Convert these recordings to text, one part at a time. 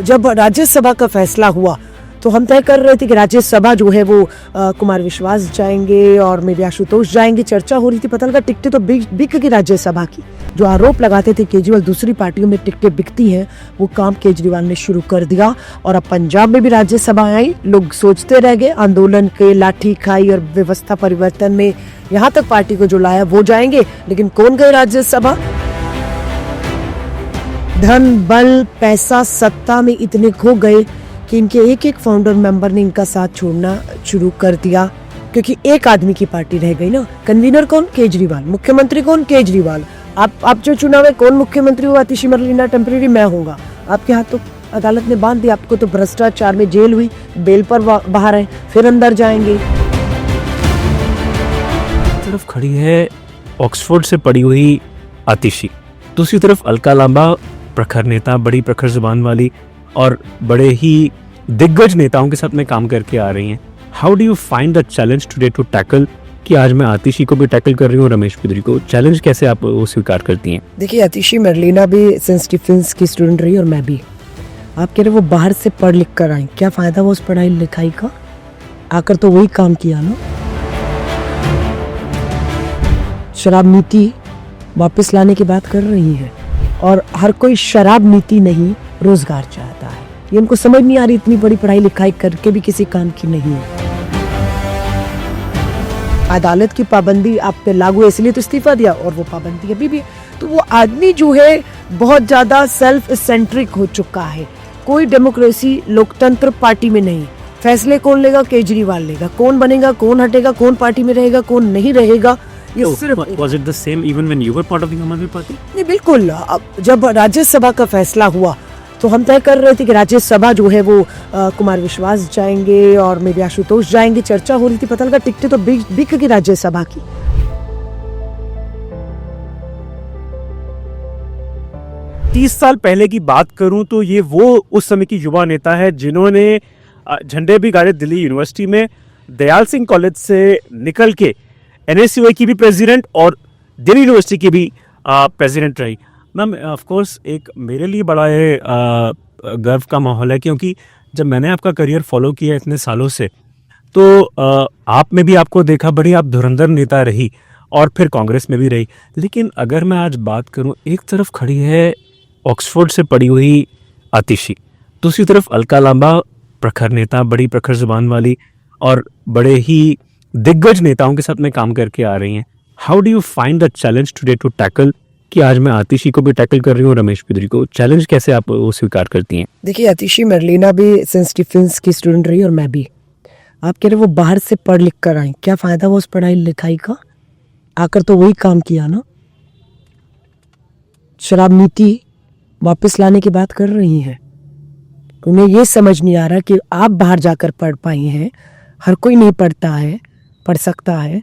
जब राज्यसभा का फैसला हुआ तो हम तय कर रहे थे कि राज्यसभा जो है वो कुमार विश्वास जाएंगे और मेरे आशुतोष जाएंगे। चर्चा हो रही थी, पता लगा टिकटें तो बिक गई राज्यसभा की। जो आरोप लगाते थे केजरीवाल दूसरी पार्टियों में टिकटें बिकती हैं, वो काम केजरीवाल ने शुरू कर दिया। और अब पंजाब में भी राज्यसभा आई, लोग सोचते रह गए आंदोलन के लाठी खाई और व्यवस्था परिवर्तन में यहाँ तक पार्टी को जो लाया वो जाएंगे, लेकिन कौन गए राज्यसभा? धन बल पैसा सत्ता में इतने खो गए कि इनके एक एक फाउंडर मेंबर ने इनका साथ छोड़ना शुरू कर दिया, क्योंकि एक आदमी की पार्टी रह गई ना। कन्वीनर कौन? केजरीवाल। मुख्यमंत्री कौन? केजरीवाल। आप जो चुनाव है कौन मुख्यमंत्री हुआ? आतिशी मरलेना टेम्परेरी मैं होऊंगा। आपके हाथ तो अदालत ने बांध दिया, आपको तो भ्रष्टाचार में जेल हुई, बेल पर बाहर है, फिर अंदर जाएंगे। तरफ खड़ी है ऑक्सफोर्ड से पढ़ी हुई आतिशी, दूसरी तरफ अलका लांबा प्रखर नेता, बड़ी प्रखर जुबान वाली और बड़े ही दिग्गज नेताओं के साथ में काम करके आ रही हैं। How do you find the challenge today to tackle कि आज मैं आतिशी को भी टैकल कर रही हूँ, रमेश पिदरी को, चैलेंज कैसे आप वो स्वीकार करती हैं? देखिए, आतिशी मरलेना भी सेंट स्टीफेंस की स्टूडेंट रही और मैं भी। आप कह रहे वो बाहर से पढ़ लिख कर आई, क्या फायदा वो उस पढ़ाई लिखाई का? आकर तो वही काम किया ना। शराब नीति वापस लाने की बात कर रही है और हर कोई शराब नीति नहीं रोजगार चाहता है। ये उनको समझ नहीं आ रही, इतनी बड़ी पढ़ाई लिखाई करके भी किसी काम की नहीं है। अदालत की पाबंदी आप पे लागू है इसलिए तो इस्तीफा दिया, और वो पाबंदी अभी भी। तो वो आदमी जो है बहुत ज्यादा सेल्फ सेंट्रिक हो चुका है। कोई डेमोक्रेसी लोकतंत्र पार्टी में नहीं। फैसले कौन लेगा? केजरीवाल लेगा। कौन बनेगा, कौन हटेगा, कौन पार्टी में रहेगा, कौन नहीं रहेगा, ये सिर्फ। Was it the same even when you were part of the आम आदमी पार्टी? नहीं, बिल्कुल। जब राज्यसभा का फैसला हुआ तो हम तय कर रहे थे कि राज्यसभा जो है वो कुमार विश्वास जाएंगे और मेरे आशुतोष जाएंगे। चर्चा हो रही थी, पता लगा टिकटें तो बिक गई राज्यसभा की। 30 साल पहले की बात करूं तो ये वो उस समय की युवा नेता है जिन्होंने झंडे भी गाड़े दिल्ली यूनिवर्सिटी में, दयाल सिंह कॉलेज से निकल के NSUI की भी प्रेसिडेंट और दिल्ली यूनिवर्सिटी की भी प्रेसिडेंट रही। मैम, ऑफ कोर्स एक मेरे लिए बड़ा गर्व का माहौल है, क्योंकि जब मैंने आपका करियर फॉलो किया इतने सालों से, तो आप में भी आपको देखा, बड़ी आप धुरंधर नेता रही और फिर कांग्रेस में भी रही। लेकिन अगर मैं आज बात करूं, एक तरफ खड़ी है ऑक्सफोर्ड से पढ़ी हुई आतिशी, दूसरी तरफ अलका लांबा प्रखर नेता, बड़ी प्रखर जुबान वाली और बड़े ही दिग्गज नेताओं के साथ में काम करके आ रही हैं। How do you find the challenge today to tackle कि आज मैं आतिशी को भी टैकल कर रही हूँ, रमेश पिदरी को, चैलेंज कैसे आप वो स्वीकार करती हैं? देखिए, आतिशी मरलेना भी सेंट स्टीफेंस की स्टूडेंट रही और मैं भी। आप कह रहे वो बाहर से पढ़ लिख कर आई, क्या फायदा वो उस पढ़ाई लिखाई का? आकर तो वही काम किया ना। शराब नीति वापस लाने की बात कर रही है। उन्हें ये समझ नहीं आ रहा कि आप बाहर जाकर पढ़ पाई हैं, हर कोई नहीं पढ़ता है, पढ़ सकता है,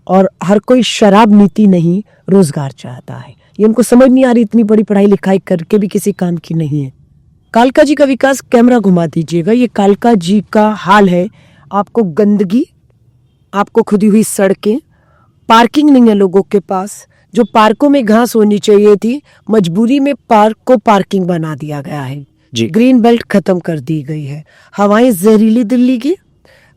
और हर कोई शराब नीति नहीं रोजगार चाहता है। ये उनको समझ नहीं आ रही, इतनी बड़ी पढ़ाई लिखाई करके भी किसी काम की नहीं है। कालका जी का विकास, कैमरा घुमा दीजिएगा, ये कालका जी का हाल है। आपको गंदगी, आपको खुदी हुई सड़कें, पार्किंग नहीं है लोगों के पास। जो पार्कों में घास होनी चाहिए थी, मजबूरी में पार्क को पार्किंग बना दिया गया है जी। ग्रीन बेल्ट खत्म कर दी गई है। हवाएं जहरीली दिल्ली की,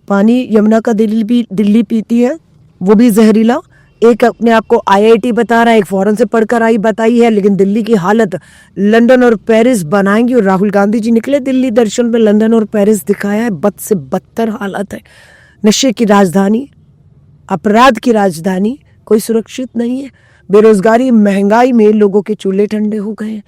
पानी यमुना का दिल्ली पीती है, वो भी जहरीला। एक अपने आप को IIT बता रहा है, एक फॉरेन से पढ़कर आई बताई है, लेकिन दिल्ली की हालत लंदन और पेरिस बनाएंगी। और राहुल गांधी जी निकले दिल्ली दर्शन में, लंदन और पेरिस दिखाया है, बद से बदतर हालत है। नशे की राजधानी, अपराध की राजधानी, कोई सुरक्षित नहीं है। बेरोजगारी, महंगाई में लोगों के चूल्हे ठंडे हो गए हैं।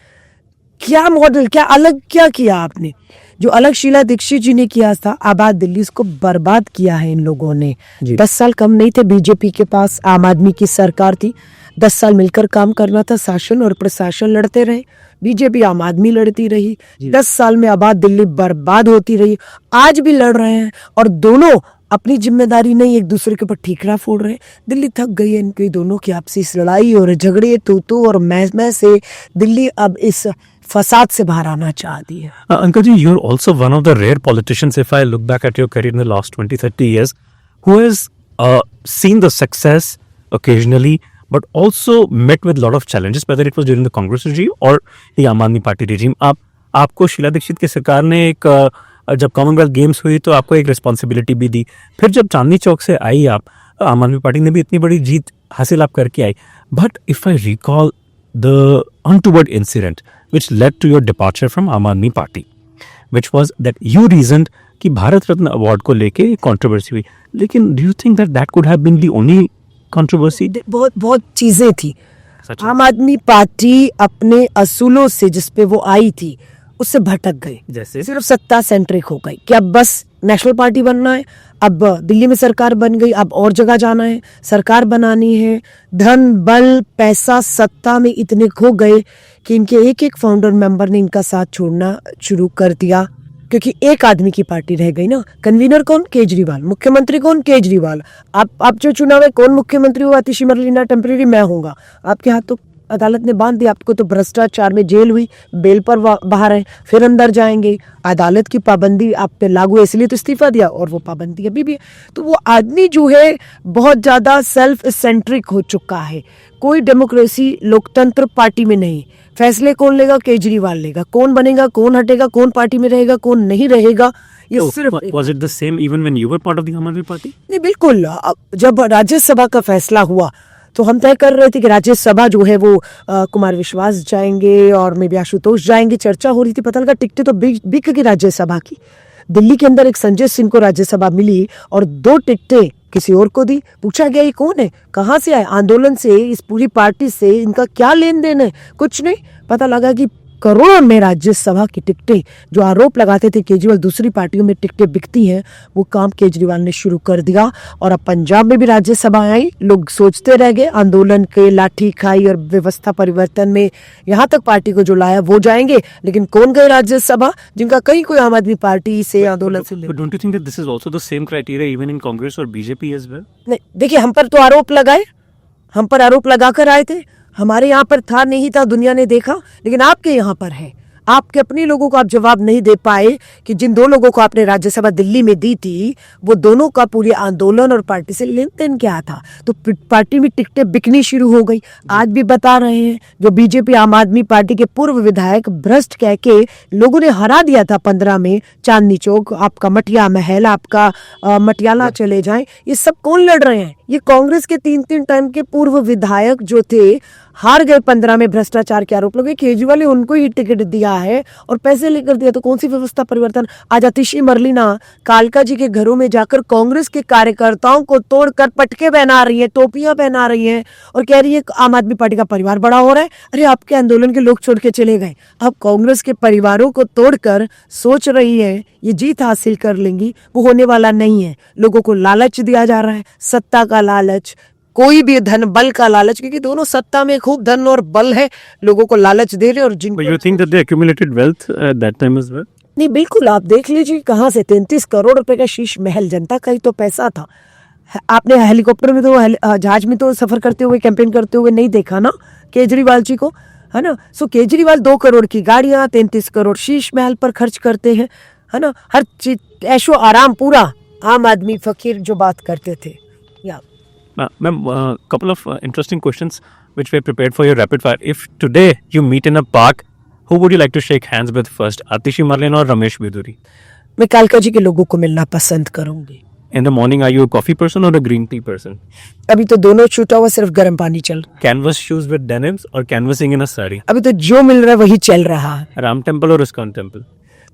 क्या मॉडल, क्या अलग क्या किया आपने? जो अलग शीला दीक्षित जी ने किया था, आबाद दिल्ली, इसको बर्बाद किया है इन लोगों ने। 10 साल कम नहीं थे बीजेपी के पास, आम आदमी की सरकार थी। 10 साल मिलकर काम करना था, शासन और प्रशासन लड़ते रहे, बीजेपी आम आदमी लड़ती रही। 10 साल में आबाद दिल्ली बर्बाद होती रही। आज भी लड़ रहे हैं और दोनों अपनी जिम्मेदारी नहीं, एक दूसरे के ऊपर ठीकरा फोड़ रहे हैं। दिल्ली थक गई है इनकी दोनों की आपसी लड़ाई और झगड़े, तू और मैं से। दिल्ली अब इस फसाद से बाहर आना चाहती है। Ankur ji, you're also one of the rare politicians, if I look back at your career in the last 20-30 years, who has seen the success occasionally, but also met with a lot of challenges, whether it was during the Congress regime or the Aam Aadmi Party regime. आप आपको शीला दीक्षित की सरकार ने एक जब Commonwealth games हुई तो आपको एक रिस्पॉन्सिबिलिटी भी दी। फिर जब चांदनी चौक से आई आप, आम आदमी पार्टी ने भी इतनी बड़ी जीत हासिल आप करके आई। But if I recall the untoward incident which led to your departure from आम आदमी party, which was that you reasoned कि भारत रत्न अवार्ड को लेके कंट्रोवर्सी हुई, लेकिन do you think that that could have been the only controversy? बहुत बहुत चीजें थी। सच आम आदमी पार्टी अपने असूलों से जिस पे वो आई थी उससे भटक गई। जैसे सिर्फ सत्ता सेंट्रिक हो गई कि अब बस नेशनल पार्टी बनना है, अब दिल्ली में सरकार बन गई, अब और जगह जाना है, सरकार बनानी है। धन बल पैसा सत्ता में इतने खो गए कि इनके एक एक फाउंडर मेंबर ने इनका साथ छोड़ना शुरू कर दिया, क्योंकि एक आदमी की पार्टी रह गई ना। कन्वीनर कौन? केजरीवाल। मुख्यमंत्री कौन? केजरीवाल। आप जो चुनाव है कौन मुख्यमंत्री हुआ? आतिशी मरलीना टेम्परेरी मैं होऊंगा। आपके हाथ तो अदालत ने बांध दिया, आपको तो भ्रष्टाचार में जेल हुई, बेल पर बाहर है, फिर अंदर जाएंगे। अदालत की पाबंदी आप पे लागू है, इसलिए तो इस्तीफा दिया, और वो पाबंदी अभी भी है। तो वो आदमी जो है बहुत ज्यादा सेल्फ सेंट्रिक हो चुका है। कोई डेमोक्रेसी लोकतंत्र पार्टी में नहीं। फैसले कौन लेगा? केजरीवाल लेगा। कौन बनेगा, कौन हटेगा, कौन पार्टी में रहेगा, कौन नहीं रहेगा, ये सिर्फ was it the same even when you were part of the आम आदमी पार्टी? नहीं, बिल्कुल। जब राज्यसभा का फैसला हुआ तो हम तय कर रहे थे कि राज्यसभा जो है वो कुमार विश्वास जाएंगे और मे बी आशुतोष जाएंगे। चर्चा हो रही थी, पता लगा टिकटें तो बिक गई राज्यसभा की। दिल्ली के अंदर एक संजय सिंह को राज्यसभा मिली और 2 टिकटें किसी और को दी। पूछा गया ये कौन है, कहाँ से आए? आंदोलन से, इस पूरी पार्टी से इनका क्या लेन देन है? कुछ नहीं। पता लगा कि करोड़ों में राज्यसभा की टिकटें, जो आरोप लगाते थे केजरीवाल दूसरी पार्टियों में टिकटें बिकती हैं, वो काम केजरीवाल ने शुरू कर दिया। और अब पंजाब में भी राज्यसभा आई, लोग सोचते रह गए। आंदोलन के लाठी खाई और व्यवस्था परिवर्तन में यहाँ तक पार्टी को जो लाया वो जाएंगे, लेकिन कौन गए राज्यसभा जिनका कहीं कोई आम आदमी पार्टी से आंदोलन से But don't you think that this is also the same criteria even in Congress or BJP as well? नहीं। देखिए, हम पर तो आरोप लगाए, हम पर आरोप लगाकर आए थे। हमारे यहाँ पर था नहीं था, दुनिया ने देखा, लेकिन आपके यहाँ पर है। आपके अपने लोगों को आप जवाब नहीं दे पाए कि जिन 2 लोगों को आपने राज्यसभा दिल्ली में दी थी, वो दोनों का पूरे आंदोलन और पार्टी से लेन देन क्या था। तो पार्टी में टिकटें बिकनी शुरू हो गई। आज भी बता रहे हैं, जो बीजेपी आम आदमी पार्टी के पूर्व विधायक भ्रष्ट कह के लोगों ने हरा दिया था 15 में चांदनी चौक, आपका मटिया महल, आपका मटियाला चले जाएं, ये सब कौन लड़ रहे हैं? ये कांग्रेस के 3 टाइम के पूर्व विधायक जो थे, हार गए 15 में भ्रष्टाचार के आरोप लगे। केजरीवाल ने उनको ही टिकट दिया है और पैसे लेकर दिया, तो कौन सी व्यवस्था परिवर्तन? आज आतिशी मरलीना कालका जी के घरों में जाकर कांग्रेस के कार्यकर्ताओं को तोड़कर पटके पहना रही है, टोपियां पहना रही है और कह रही है आम आदमी पार्टी का परिवार बड़ा हो रहा है। अरे, आपके आंदोलन के लोग छोड़ के चले गए, अब कांग्रेस के परिवारों को तोड़कर सोच रही है ये जीत हासिल कर लेंगी। वो होने वाला नहीं है। लोगों को लालच दिया जा रहा है, सत्ता का लालच, कोई भी धन बल का लालच, क्योंकि दोनों सत्ता में खूब धन और बल है, लोगों को लालच दे रहे। और But you think that they accumulated wealth at that time as well? नहीं, बिल्कुल। आप देख लीजिए कहाँ से 33 करोड़ रुपए का शीश महल, जनता का ही तो पैसा था। आपने हेलीकॉप्टर में तो, जहाज में तो सफर करते हुए, कैंपेन करते हुए नहीं देखा ना केजरीवाल जी को, है ना। सो केजरीवाल 2 करोड़ की गाड़ियां, 33 करोड़ शीश महल पर खर्च करते हैं, है ना। हर चीज ऐशो आराम पूरा। आम आदमी फकीर जो बात करते थे। या Ma'am, couple of interesting questions which were prepared for your rapid fire. If today you meet in a park, who would you like to shake hands with first, Atishi Marlena or Ramesh Biduri? मैं कालका जी के लोगों को मिलना पसंद करूंगी। In the morning, are you a coffee person or a green tea person? अभी तो दोनों छूटा हुआ, सिर्फ गर्म पानी चल। Canvas shoes with denims or canvassing in a sari? अभी तो जो मिल रहा है वही चल रहा है। Ram Temple or ISKCON Temple?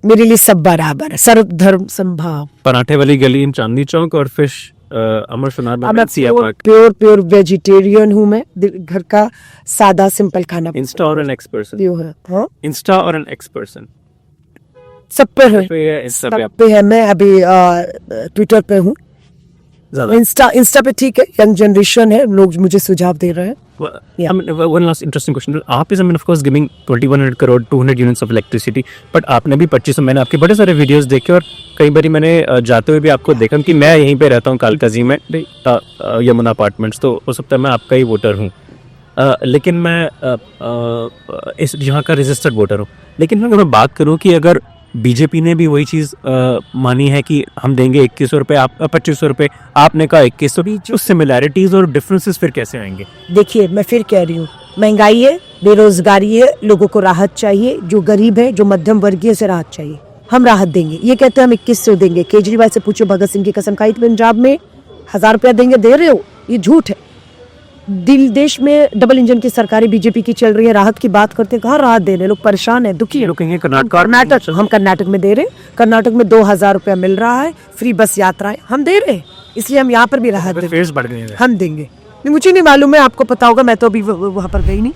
मेरे लिए सब बराबर है, सर्व धर्म संभाव। पराठे वाली गली in चांदनी चौक और फिश अमर सोनार में सिया पार्क? प्योर वेजिटेरियन हूँ मैं। घर का सादा सिंपल खाना। Insta और an ex person? है। हाँ, Insta और an ex person? सब पे है, Insta पे सब पे है। मैं अभी ट्विटर पे हूँ, ज़्यादा। इंस्टा पे ठीक है, यंग जनरेशन है, लोग मुझे सुझाव दे रहे हैं। I mean, one last interesting question. आप is, I mean, of course, giving 2100 crore 200 units of electricity, but आपने भी 2500, मैंने आपके बड़े सारे वीडियोस देखे और कई बारी मैंने जाते हुए भी आपको देखा कि मैं यहीं पे रहता हूँ कालका जी में, यमुना अपार्टमेंट्स, तो हो सकता है मैं आपका ही वोटर हूँ, लेकिन मैं इस यहाँ का रजिस्टर्ड वोटर हूँ। लेकिन अगर मैं बात करूँ कि अगर बीजेपी ने भी वही चीज़ मानी है कि हम देंगे 2100 रुपये, आप 2500 रुपये, आपने कहा 2100, जो सिमिलैरिटीज़ और डिफरेंसेस फिर कैसे आएंगे? देखिए, मैं फिर कह रही हूँ, महंगाई है, बेरोजगारी है, लोगों को राहत चाहिए, जो गरीब है, जो मध्यम वर्गीय से राहत चाहिए, हम राहत देंगे। ये कहते हैं हम 2100 देंगे। केजरीवाल से पूछो, भगत सिंह की कसम खाई थी पंजाब में 1000 रुपया देंगे, दे रहे हो? ये झूठ है। देश में डबल इंजन की सरकारी बीजेपी की चल रही है, राहत की बात करते हैं, कहाँ राहत दे रहे हैं? लोग परेशान है, दुखी है। लोग कहेंगे हम कर्नाटक में दे रहे हैं, कर्नाटक में 2000 रुपया मिल रहा है, फ्री बस यात्राएं हम दे रहे हैं, इसलिए हम यहाँ पर भी राहत देंगे, फेस बढ़ गए हैं। हम देंगे। नहीं, मुझे नहीं मालूम है, आपको पता होगा, मैं तो अभी वहाँ पर गई नहीं।